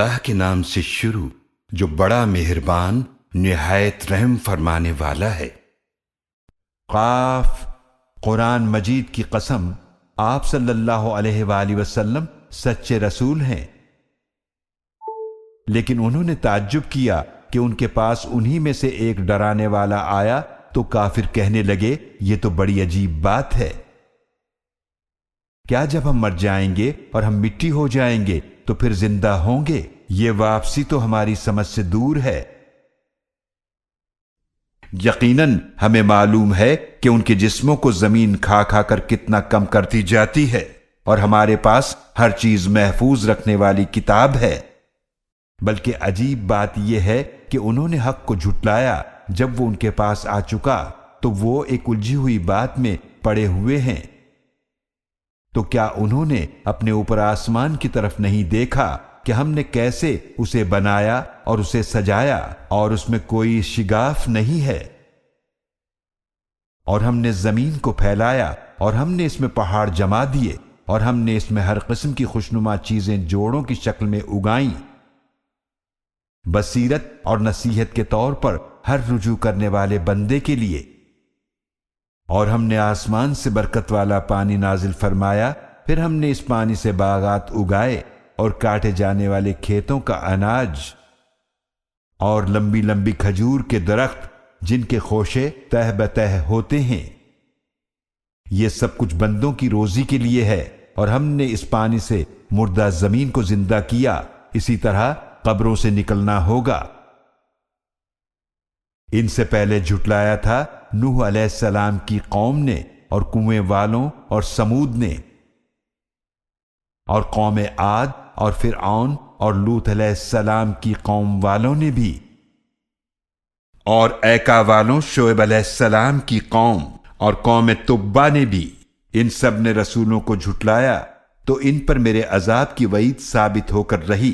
اللہ کے نام سے شروع جو بڑا مہربان نہایت رحم فرمانے والا ہے۔ قاف، قرآن مجید کی قسم، آپ صلی اللہ علیہ وآلہ وسلم سچے رسول ہیں۔ لیکن انہوں نے تعجب کیا کہ ان کے پاس انہی میں سے ایک ڈرانے والا آیا تو کافر کہنے لگے یہ تو بڑی عجیب بات ہے۔ کیا جب ہم مر جائیں گے اور ہم مٹی ہو جائیں گے تو پھر زندہ ہوں گے؟ یہ واپسی تو ہماری سمجھ سے دور ہے۔ یقیناً ہمیں معلوم ہے کہ ان کے جسموں کو زمین کھا کھا کر کتنا کم کرتی جاتی ہے، اور ہمارے پاس ہر چیز محفوظ رکھنے والی کتاب ہے۔ بلکہ عجیب بات یہ ہے کہ انہوں نے حق کو جھٹلایا جب وہ ان کے پاس آ چکا تو وہ ایک الجھی ہوئی بات میں پڑے ہوئے ہیں۔ تو کیا انہوں نے اپنے اوپر آسمان کی طرف نہیں دیکھا کہ ہم نے کیسے اسے بنایا اور اسے سجایا، اور اس میں کوئی شگاف نہیں ہے؟ اور ہم نے زمین کو پھیلایا اور ہم نے اس میں پہاڑ جما دیے، اور ہم نے اس میں ہر قسم کی خوشنما چیزیں جوڑوں کی شکل میں اگائیں، بصیرت اور نصیحت کے طور پر ہر رجوع کرنے والے بندے کے لیے۔ اور ہم نے آسمان سے برکت والا پانی نازل فرمایا، پھر ہم نے اس پانی سے باغات اگائے اور کاٹے جانے والے کھیتوں کا اناج، اور لمبی لمبی کھجور کے درخت جن کے خوشے تہ بتہ ہوتے ہیں۔ یہ سب کچھ بندوں کی روزی کے لیے ہے، اور ہم نے اس پانی سے مردہ زمین کو زندہ کیا، اسی طرح قبروں سے نکلنا ہوگا۔ ان سے پہلے جھٹلایا تھا نوح علیہ السلام کی قوم نے، اور کنویں والوں اور سمود نے، اور قوم عاد اور فرعون اور لوط علیہ السلام کی قوم والوں نے بھی، اور ایکا والوں شعیب علیہ السلام کی قوم اور قوم تبا نے بھی۔ ان سب نے رسولوں کو جھٹلایا تو ان پر میرے عذاب کی وعید ثابت ہو کر رہی۔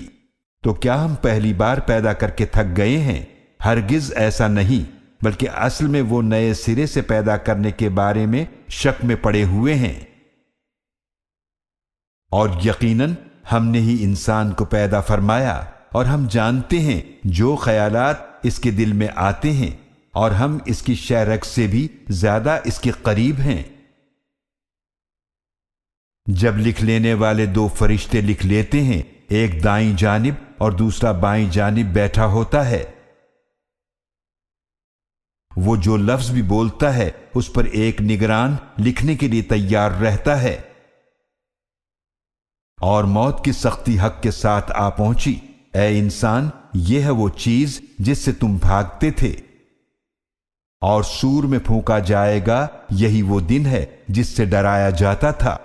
تو کیا ہم پہلی بار پیدا کر کے تھک گئے ہیں؟ ہرگز ایسا نہیں، بلکہ اصل میں وہ نئے سرے سے پیدا کرنے کے بارے میں شک میں پڑے ہوئے ہیں۔ اور یقیناً ہم نے ہی انسان کو پیدا فرمایا، اور ہم جانتے ہیں جو خیالات اس کے دل میں آتے ہیں، اور ہم اس کی شہرگ سے بھی زیادہ اس کے قریب ہیں۔ جب لکھ لینے والے دو فرشتے لکھ لیتے ہیں، ایک دائیں جانب اور دوسرا بائیں جانب بیٹھا ہوتا ہے، وہ جو لفظ بھی بولتا ہے اس پر ایک نگران لکھنے کے لیے تیار رہتا ہے۔ اور موت کی سختی حق کے ساتھ آ پہنچی، اے انسان یہ ہے وہ چیز جس سے تم بھاگتے تھے، اور سور میں پھونکا جائے گا، یہی وہ دن ہے جس سے ڈرایا جاتا تھا۔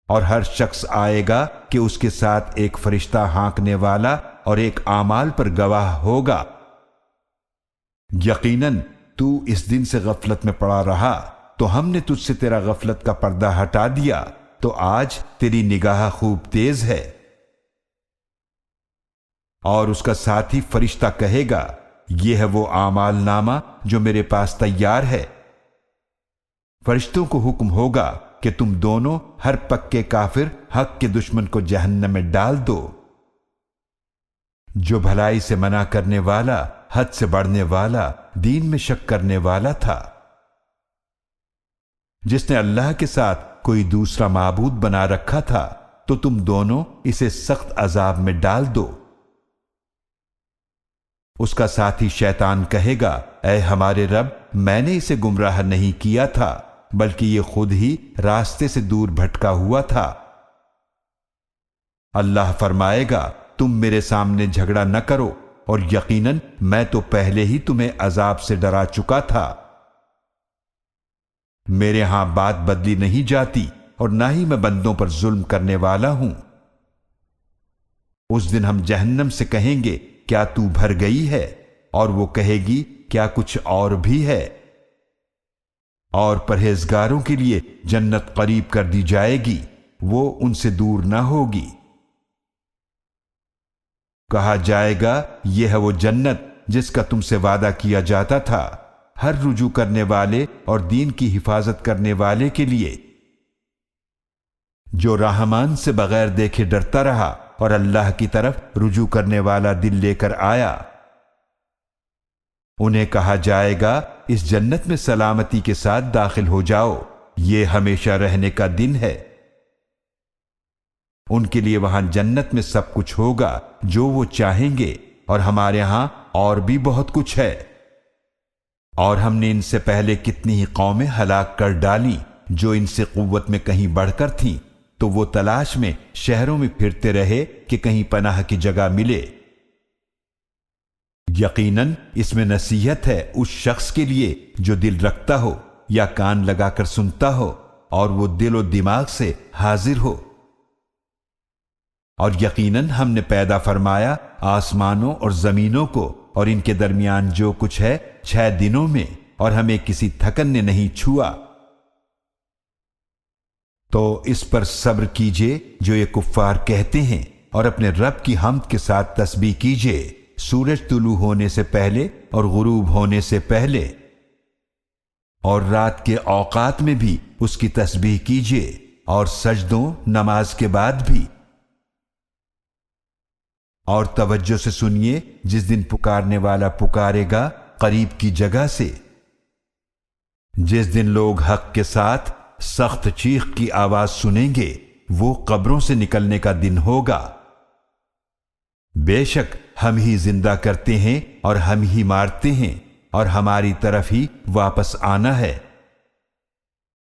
اور ہر شخص آئے گا کہ اس کے ساتھ ایک فرشتہ ہانکنے والا اور ایک اعمال پر گواہ ہوگا۔ یقیناً تو اس دن سے غفلت میں پڑا رہا، تو ہم نے تجھ سے تیرا غفلت کا پردہ ہٹا دیا، تو آج تیری نگاہ خوب تیز ہے۔ اور اس کا ساتھی فرشتہ کہے گا یہ ہے وہ اعمال نامہ جو میرے پاس تیار ہے۔ فرشتوں کو حکم ہوگا کہ تم دونوں ہر پکے کافر حق کے دشمن کو جہنم میں ڈال دو۔ جو بھلائی سے منع کرنے والا، حد سے بڑھنے والا، دین میں شک کرنے والا تھا، جس نے اللہ کے ساتھ کوئی دوسرا معبود بنا رکھا تھا، تو تم دونوں اسے سخت عذاب میں ڈال دو۔ اس کا ساتھی شیطان کہے گا اے ہمارے رب، میں نے اسے گمراہ نہیں کیا تھا، بلکہ یہ خود ہی راستے سے دور بھٹکا ہوا تھا۔ اللہ فرمائے گا تم میرے سامنے جھگڑا نہ کرو، اور یقیناً میں تو پہلے ہی تمہیں عذاب سے ڈرا چکا تھا۔ میرے ہاں بات بدلی نہیں جاتی، اور نہ ہی میں بندوں پر ظلم کرنے والا ہوں۔ اس دن ہم جہنم سے کہیں گے کیا تو بھر گئی ہے؟ اور وہ کہے گی کیا کچھ اور بھی ہے؟ اور پرہیزگاروں کے لیے جنت قریب کر دی جائے گی، وہ ان سے دور نہ ہوگی۔ کہا جائے گا یہ ہے وہ جنت جس کا تم سے وعدہ کیا جاتا تھا، ہر رجوع کرنے والے اور دین کی حفاظت کرنے والے کے لیے، جو رحمان سے بغیر دیکھے ڈرتا رہا اور اللہ کی طرف رجوع کرنے والا دل لے کر آیا۔ انہیں کہا جائے گا اس جنت میں سلامتی کے ساتھ داخل ہو جاؤ، یہ ہمیشہ رہنے کا دن ہے۔ ان کے لیے وہاں جنت میں سب کچھ ہوگا جو وہ چاہیں گے، اور ہمارے ہاں اور بھی بہت کچھ ہے۔ اور ہم نے ان سے پہلے کتنی ہی قومیں ہلاک کر ڈالی جو ان سے قوت میں کہیں بڑھ کر تھیں، تو وہ تلاش میں شہروں میں پھرتے رہے کہ کہیں پناہ کی جگہ ملے۔ یقیناً اس میں نصیحت ہے اس شخص کے لیے جو دل رکھتا ہو یا کان لگا کر سنتا ہو اور وہ دل و دماغ سے حاضر ہو۔ اور یقیناً ہم نے پیدا فرمایا آسمانوں اور زمینوں کو اور ان کے درمیان جو کچھ ہے 6 دنوں میں، اور ہمیں کسی تھکن نے نہیں چھوا۔ تو اس پر صبر کیجئے جو یہ کفار کہتے ہیں، اور اپنے رب کی حمد کے ساتھ تسبیح کیجئے سورج طلوع ہونے سے پہلے اور غروب ہونے سے پہلے، اور رات کے اوقات میں بھی اس کی تسبیح کیجئے، اور سجدوں نماز کے بعد بھی۔ اور توجہ سے سنیے جس دن پکارنے والا پکارے گا قریب کی جگہ سے، جس دن لوگ حق کے ساتھ سخت چیخ کی آواز سنیں گے، وہ قبروں سے نکلنے کا دن ہوگا۔ بے شک ہم ہی زندہ کرتے ہیں اور ہم ہی مارتے ہیں، اور ہماری طرف ہی واپس آنا ہے۔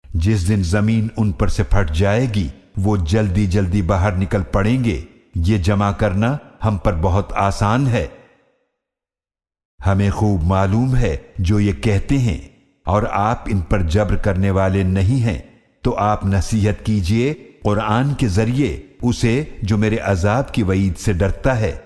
جس دن زمین ان پر سے پھٹ جائے گی وہ جلدی جلدی باہر نکل پڑیں گے، یہ جمع کرنا ہم پر بہت آسان ہے۔ ہمیں خوب معلوم ہے جو یہ کہتے ہیں، اور آپ ان پر جبر کرنے والے نہیں ہیں، تو آپ نصیحت کیجئے قرآن کے ذریعے اسے جو میرے عذاب کی وعید سے ڈرتا ہے۔